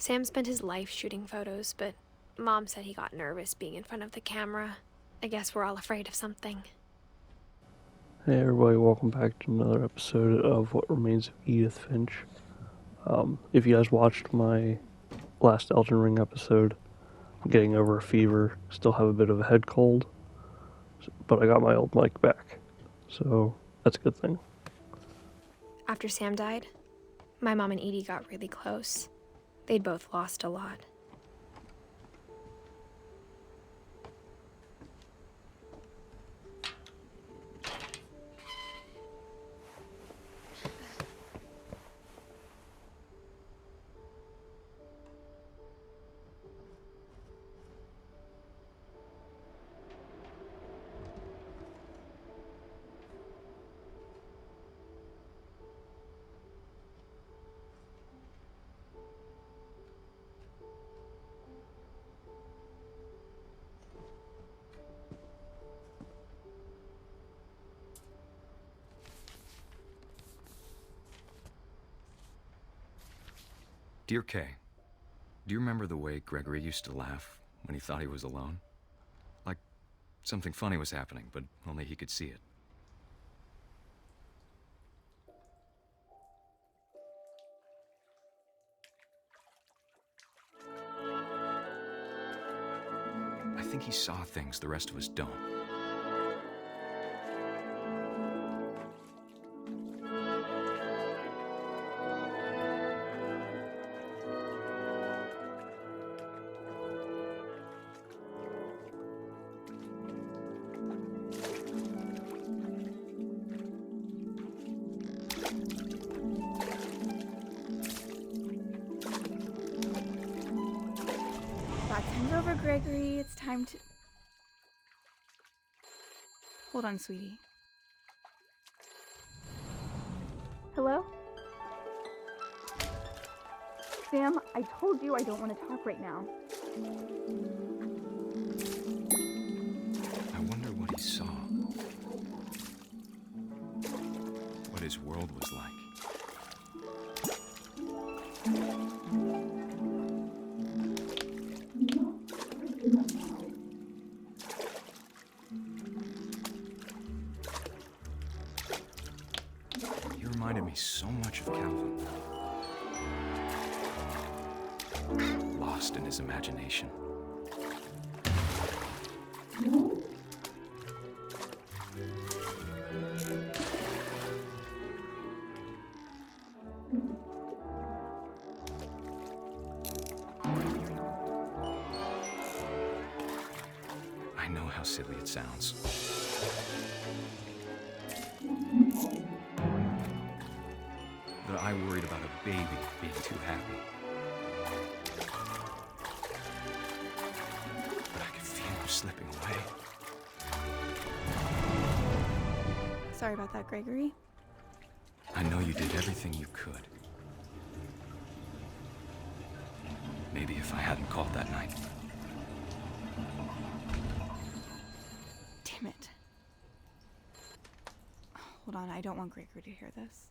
Sam spent his life shooting photos, but Mom said he got nervous being in front of the camera. I guess we're all afraid of something. Hey everybody, welcome back to another episode of What Remains of Edith Finch. If you guys watched my last Elden Ring episode, I'm getting over a fever, still have a bit of a head cold, but I got my old mic back, so that's a good thing. After Sam died, my mom and Edie got really close. They'd both lost a lot. Dear Kay, do you remember the way Gregory used to laugh when he thought he was alone? Like something funny was happening, but only he could see it. I think he saw things the rest of us don't. Time's over, Gregory. It's time to... Hold on, sweetie. Hello? Sam, I told you I don't want to talk right now. I wonder what he saw. What his world was like. He reminded me so much of Calvin. Lost in his imagination. I know how silly it sounds. That I worried about a baby being too happy. But I could feel him slipping away. Sorry about that, Gregory. I know you did everything you could. Maybe if I hadn't called that night. Damn it. Hold on, I don't want Gregory to hear this.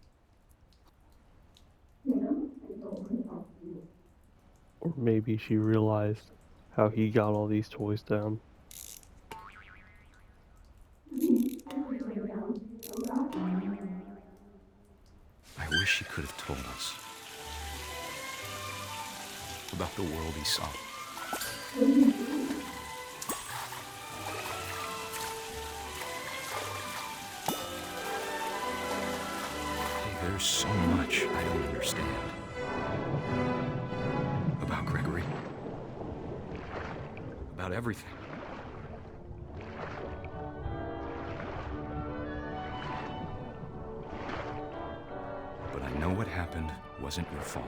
Or maybe she realized how he got all these toys down. I wish he could have told us about the world he saw. Hey, there's so much I don't understand about Gregory, about everything. But I know what happened wasn't your fault.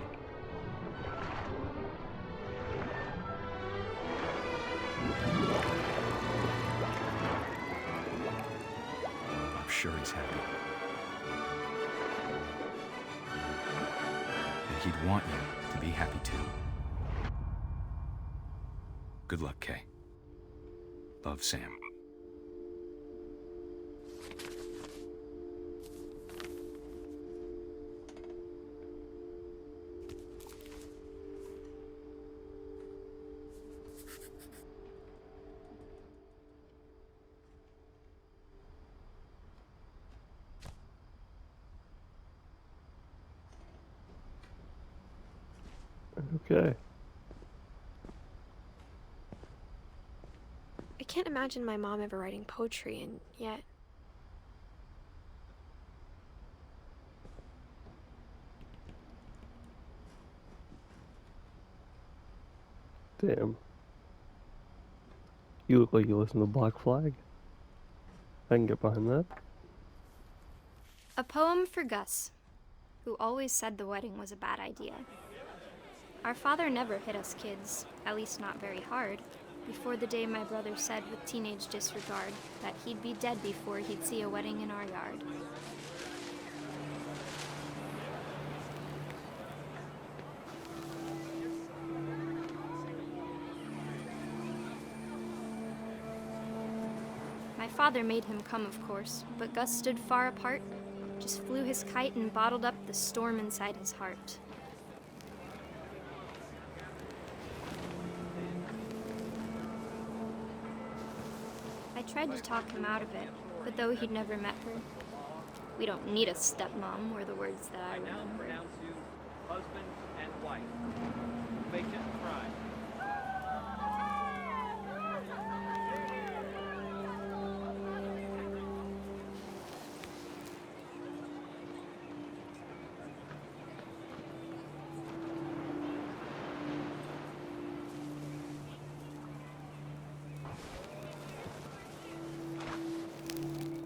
I'm sure he's happy. And he'd want you to be happy too. Good luck, Kay. Love, Sam. Okay. I can't imagine my mom ever writing poetry, and yet. Damn. You look like you listen to Black Flag. I can get behind that. A poem for Gus, who always said the wedding was a bad idea. Our father never hit us kids, at least not very hard, before the day my brother said with teenage disregard that he'd be dead before he'd see a wedding in our yard. My father made him come, of course, but Gus stood far apart, just flew his kite and bottled up the storm inside his heart. I tried to talk him out of it, but though he'd never met her, "We don't need a stepmom," were the words that I remember. Down to husband and wife. Vacant crime.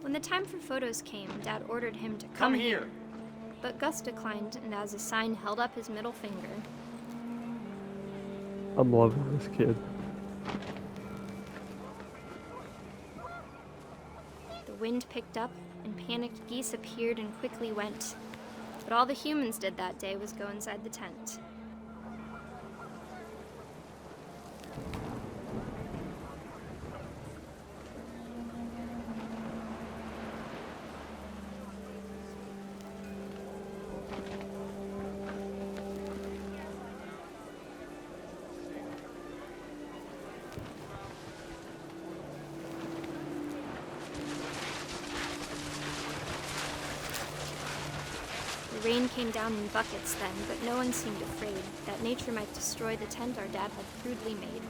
When the time for photos came, Dad ordered him to come here. But Gus declined, and as a sign held up his middle finger. I'm loving this kid. The wind picked up, and panicked geese appeared and quickly went. But all the humans did that day was go inside the tent. The rain came down in buckets then, but no one seemed afraid that nature might destroy the tent our dad had crudely made.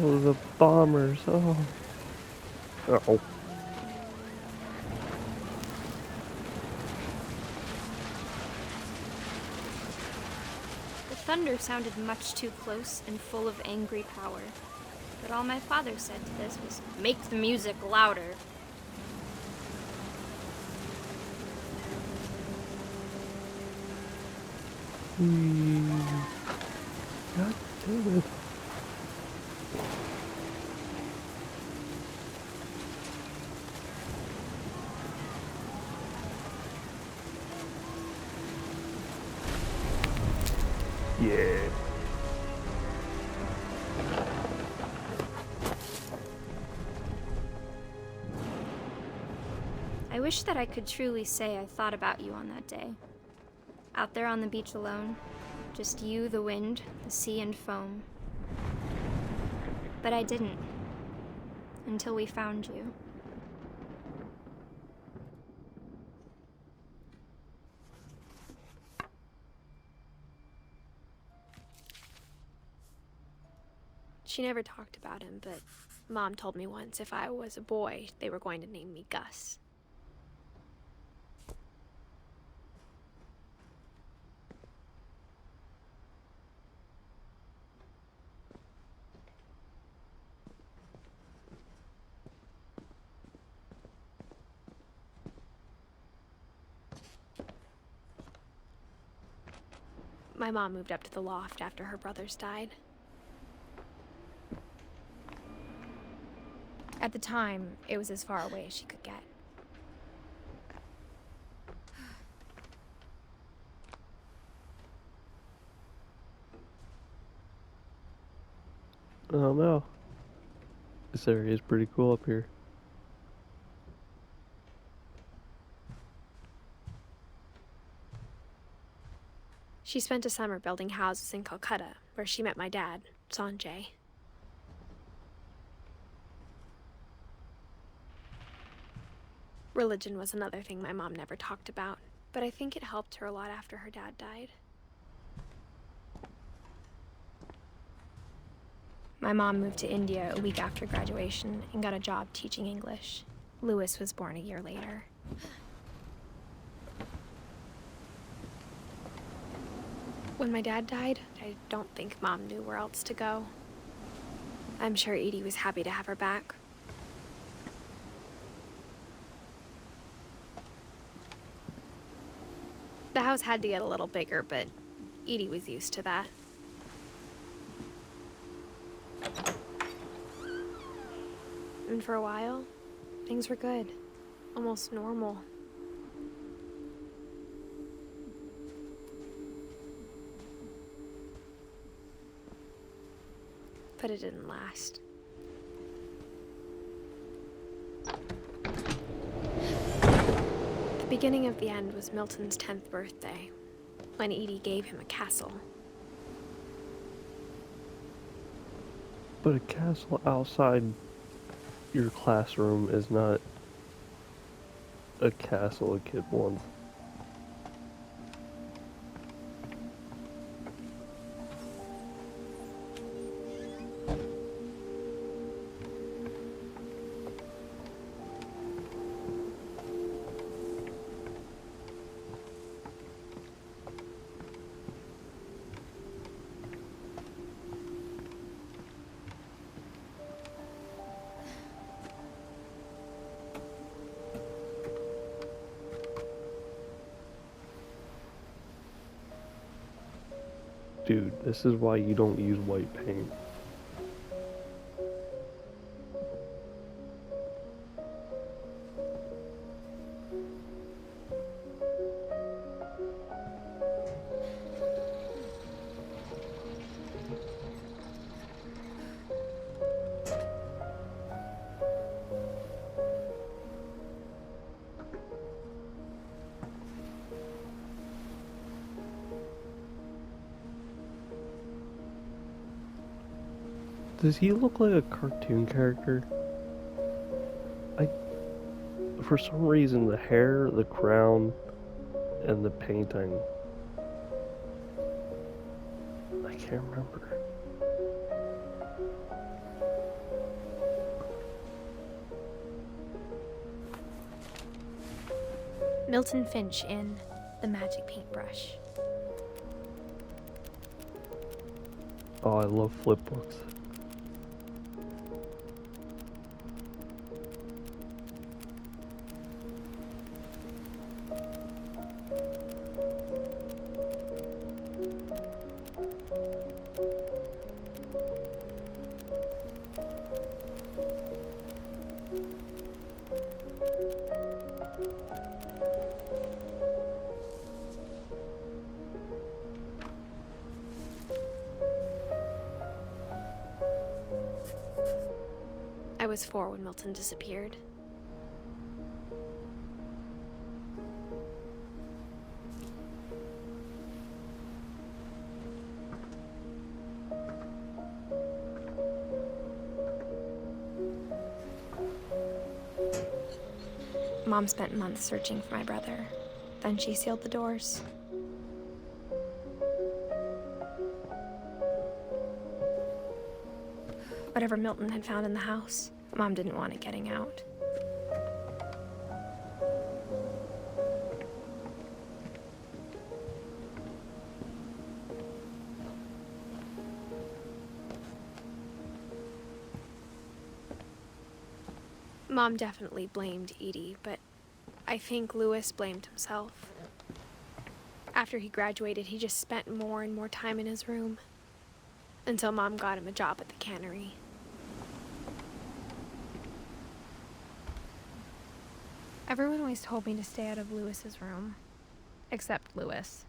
Oh, the bombers. Oh. Oh. The thunder sounded much too close and full of angry power. But all my father said to this was, "Make the music louder." God damn it. Yeah. I wish that I could truly say I thought about you on that day. Out there on the beach alone, just you, the wind, the sea, and foam. But I didn't. Until we found you. She never talked about him, but Mom told me once if I was a boy, they were going to name me Gus. My mom moved up to the loft after her brothers died. At the time, it was as far away as she could get. I don't know. This area is pretty cool up here. She spent a summer building houses in Calcutta, where she met my dad, Sanjay. Religion was another thing my mom never talked about, but I think it helped her a lot after her dad died. My mom moved to India a week after graduation and got a job teaching English. Lewis was born a year later. When my dad died, I don't think Mom knew where else to go. I'm sure Edie was happy to have her back. The house had to get a little bigger, but Edie was used to that. And for a while, things were good. Almost normal. But it didn't last. The beginning of the end was Milton's 10th birthday, when Edie gave him a castle. But a castle outside your classroom is not a castle a kid wants. Dude, this is why you don't use white paint. Does he look like a cartoon character? For some reason, the hair, the crown, and the painting, I can't remember. Milton Finch in The Magic Paintbrush. Oh, I love flip books. I was 4 when Milton disappeared. Mom spent months searching for my brother. Then she sealed the doors. Whatever Milton had found in the house, Mom didn't want it getting out. Mom definitely blamed Edie, but I think Lewis blamed himself. After he graduated, he just spent more and more time in his room, until Mom got him a job at the cannery. Everyone always told me to stay out of Lewis's room, except Lewis.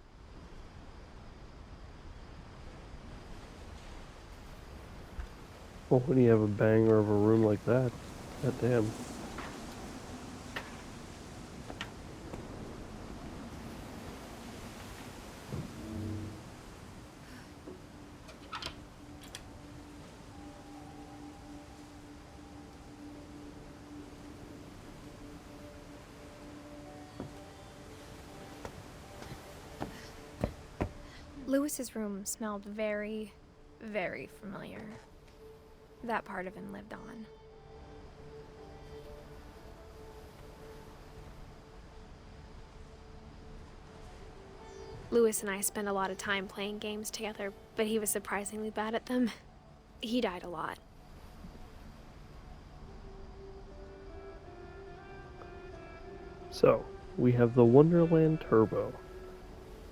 Well, when you have a banger of a room like that, goddamn. Lewis's room smelled very, very familiar. That part of him lived on. Lewis and I spent a lot of time playing games together, but he was surprisingly bad at them. He died a lot. So, we have the Wonderland Turbo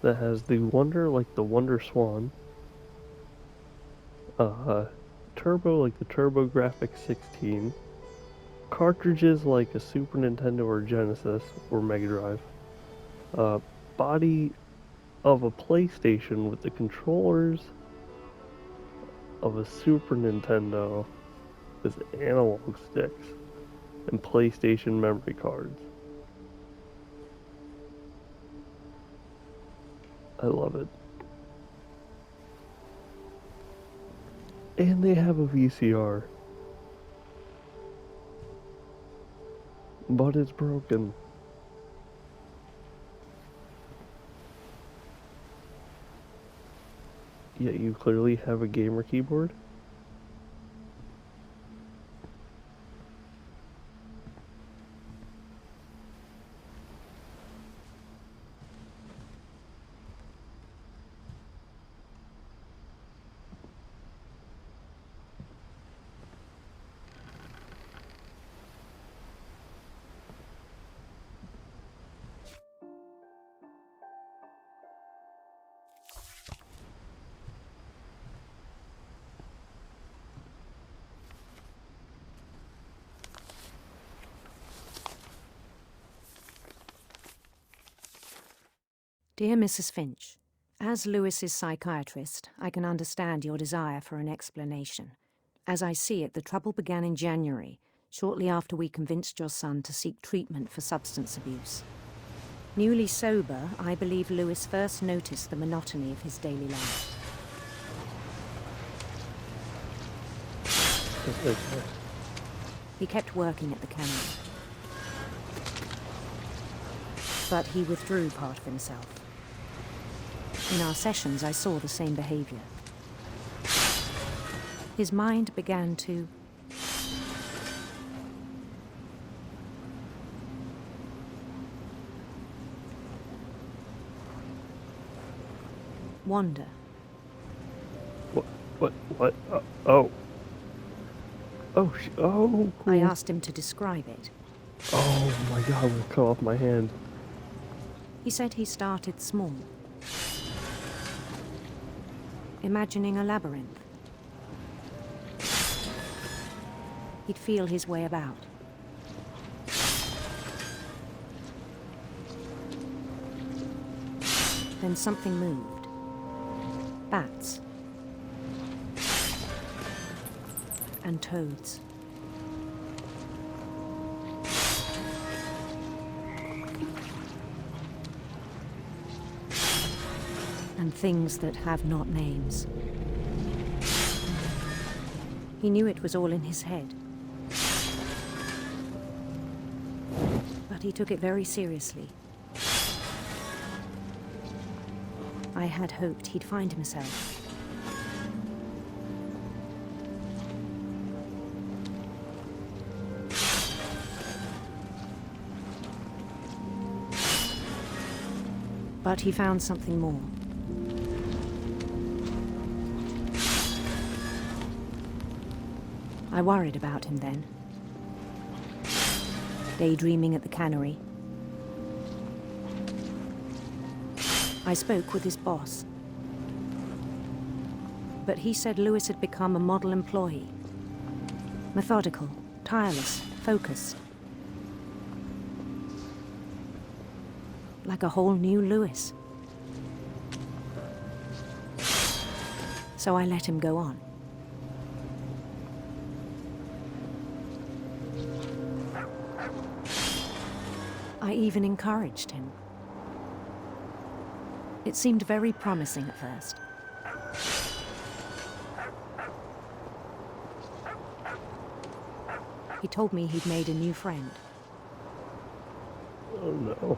that has the Wonder like the Wonder Swan, Turbo like the TurboGrafx 16, cartridges like a Super Nintendo or Genesis or Mega Drive, body of a PlayStation with the controllers of a Super Nintendo with analog sticks and PlayStation memory cards. I love it. And they have a VCR. But it's broken. Yet you clearly have a gamer keyboard? Dear Mrs. Finch, as Lewis's psychiatrist, I can understand your desire for an explanation. As I see it, the trouble began in January, shortly after we convinced your son to seek treatment for substance abuse. Newly sober, I believe Lewis first noticed the monotony of his daily life. He kept working at the cannery, but he withdrew part of himself. In our sessions, I saw the same behavior. His mind began to wander. What? Oh. Oh. I asked him to describe it. Oh my god, I'm gonna cut off my hand. He said he started small, imagining a labyrinth. He'd feel his way about. Then something moved. Bats. And toads. And things that have not names. He knew it was all in his head. But he took it very seriously. I had hoped he'd find himself. But he found something more. I worried about him then. Daydreaming at the cannery. I spoke with his boss. But he said Lewis had become a model employee. Methodical, tireless, focused. Like a whole new Lewis. So I let him go on. I even encouraged him. It seemed very promising at first. He told me he'd made a new friend. Oh no.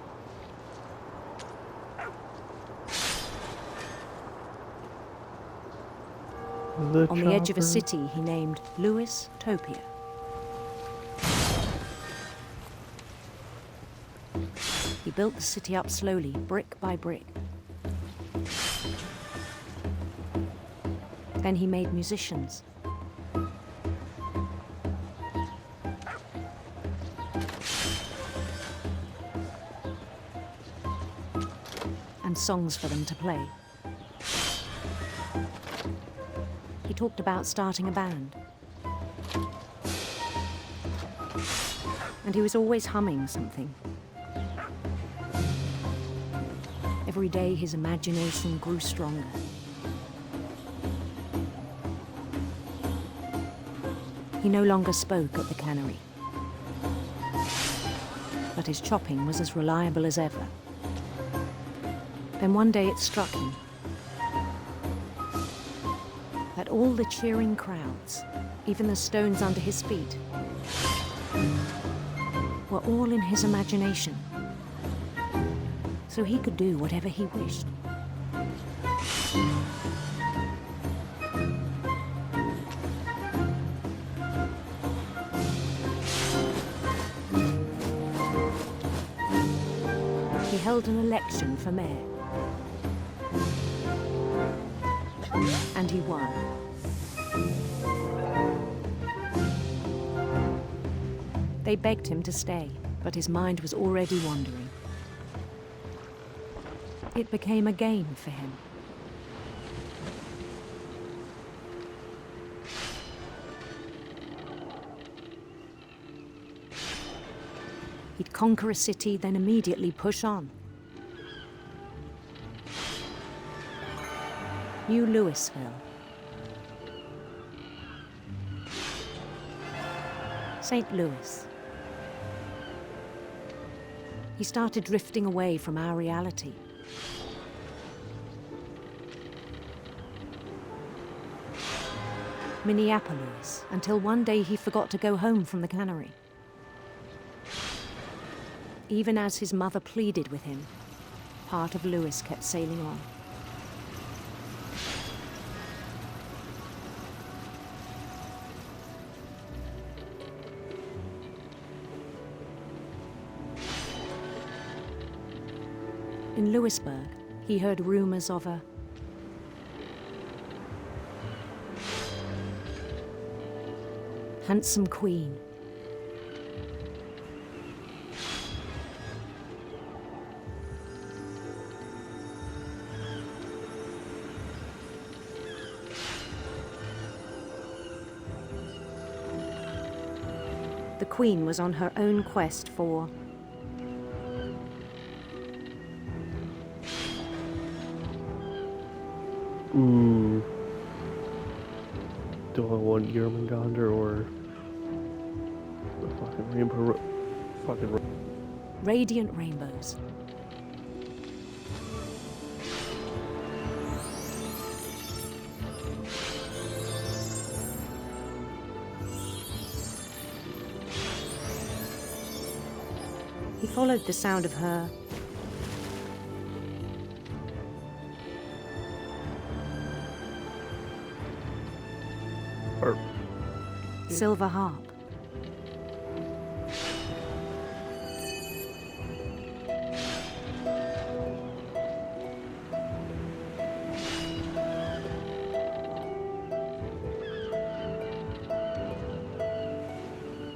On the edge of a city he named Louis Topia. He built the city up slowly, brick by brick. Then he made musicians. And songs for them to play. He talked about starting a band. And he was always humming something. Every day his imagination grew stronger. He no longer spoke at the cannery. But his chopping was as reliable as ever. Then one day it struck him that all the cheering crowds, even the stones under his feet, were all in his imagination. So he could do whatever he wished. He held an election for mayor. And he won. They begged him to stay, but his mind was already wandering. It became a game for him. He'd conquer a city, then immediately push on. New Louisville. St. Louis. He started drifting away from our reality. Minneapolis, until one day he forgot to go home from the cannery. Even as his mother pleaded with him, part of Louis kept sailing on. In Louisburg, he heard rumors of a handsome queen. The queen was on her own quest for do I want Yermungandr or the fucking rainbow? radiant rainbows. He followed the sound of her silver harp.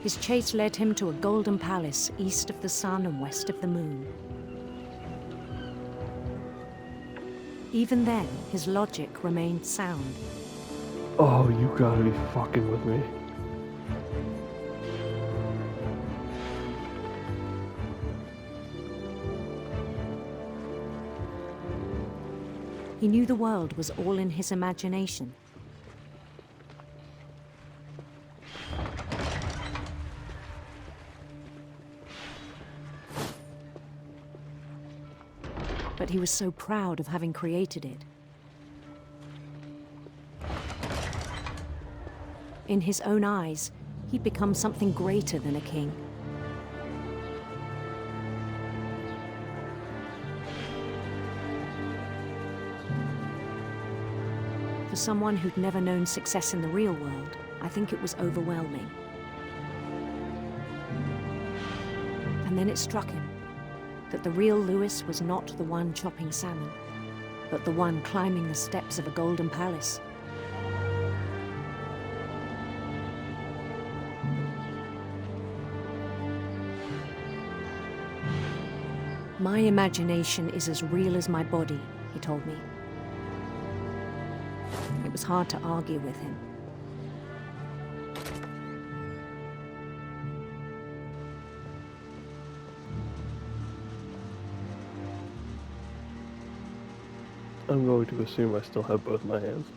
His chase led him to a golden palace east of the sun and west of the moon. Even then, his logic remained sound. Oh, you gotta be fucking with me. He knew the world was all in his imagination. But he was so proud of having created it. In his own eyes, he'd become something greater than a king. For someone who'd never known success in the real world, I think it was overwhelming. And then it struck him that the real Lewis was not the one chopping salmon, but the one climbing the steps of a golden palace. My imagination is as real as my body, he told me. It was hard to argue with him. I'm going to assume I still have both my hands.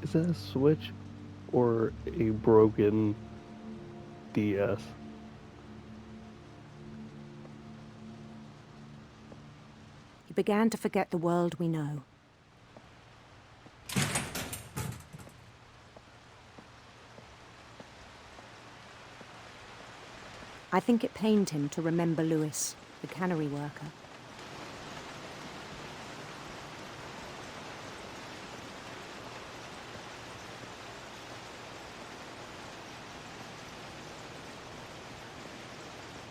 Is that a Switch or a broken DS? He began to forget the world we know. I think it pained him to remember Lewis, the cannery worker.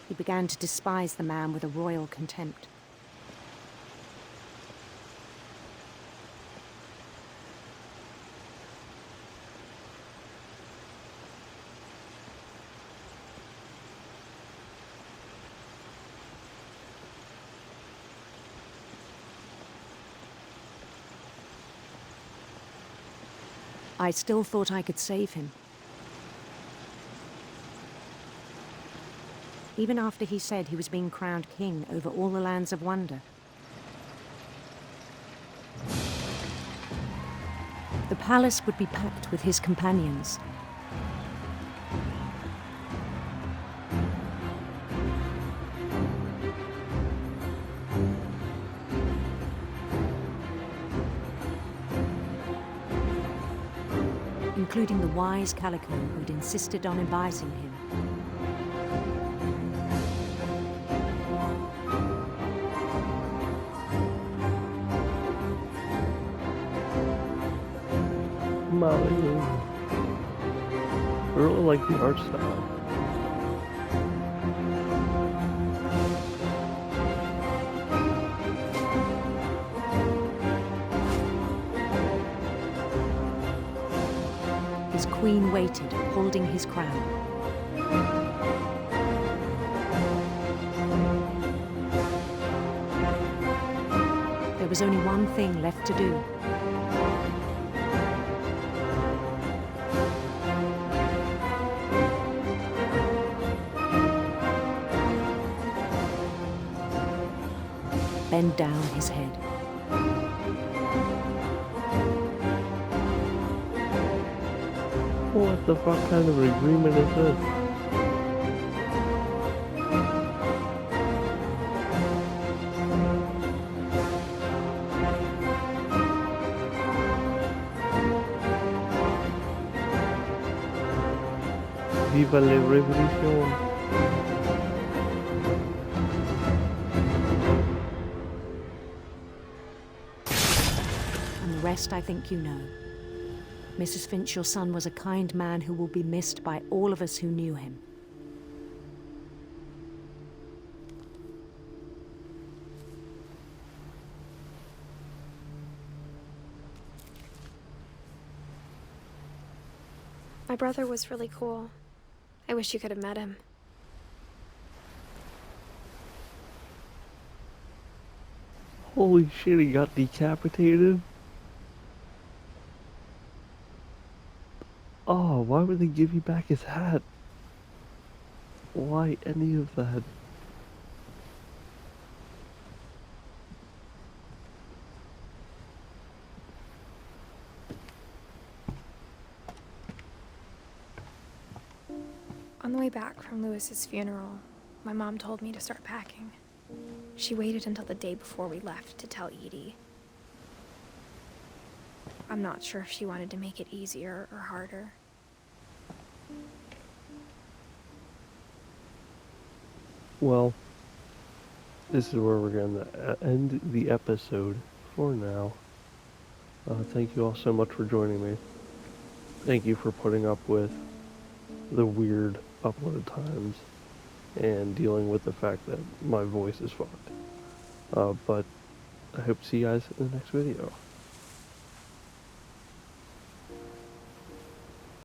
He began to despise the man with a royal contempt. I still thought I could save him. Even after he said he was being crowned king over all the lands of wonder. The palace would be packed with his companions. Including the wise Calico who'd insisted on advising him. Molly. I really like the art style. His queen waited, holding his crown. There was only one thing left to do. Bend down his head. What the fuck kind of agreement is this? Viva la revolution! And the rest I think you know. Mrs. Finch, your son was a kind man who will be missed by all of us who knew him. My brother was really cool. I wish you could have met him. Holy shit, he got decapitated? Oh, why would they give you back his hat? Why any of that? On the way back from Lewis's funeral, my mom told me to start packing. She waited until the day before we left to tell Edie. I'm not sure if she wanted to make it easier or harder. Well, this is where we're going to end the episode for now. Thank you all so much for joining me. Thank you for putting up with the weird upload times and dealing with the fact that my voice is fucked. But I hope to see you guys in the next video.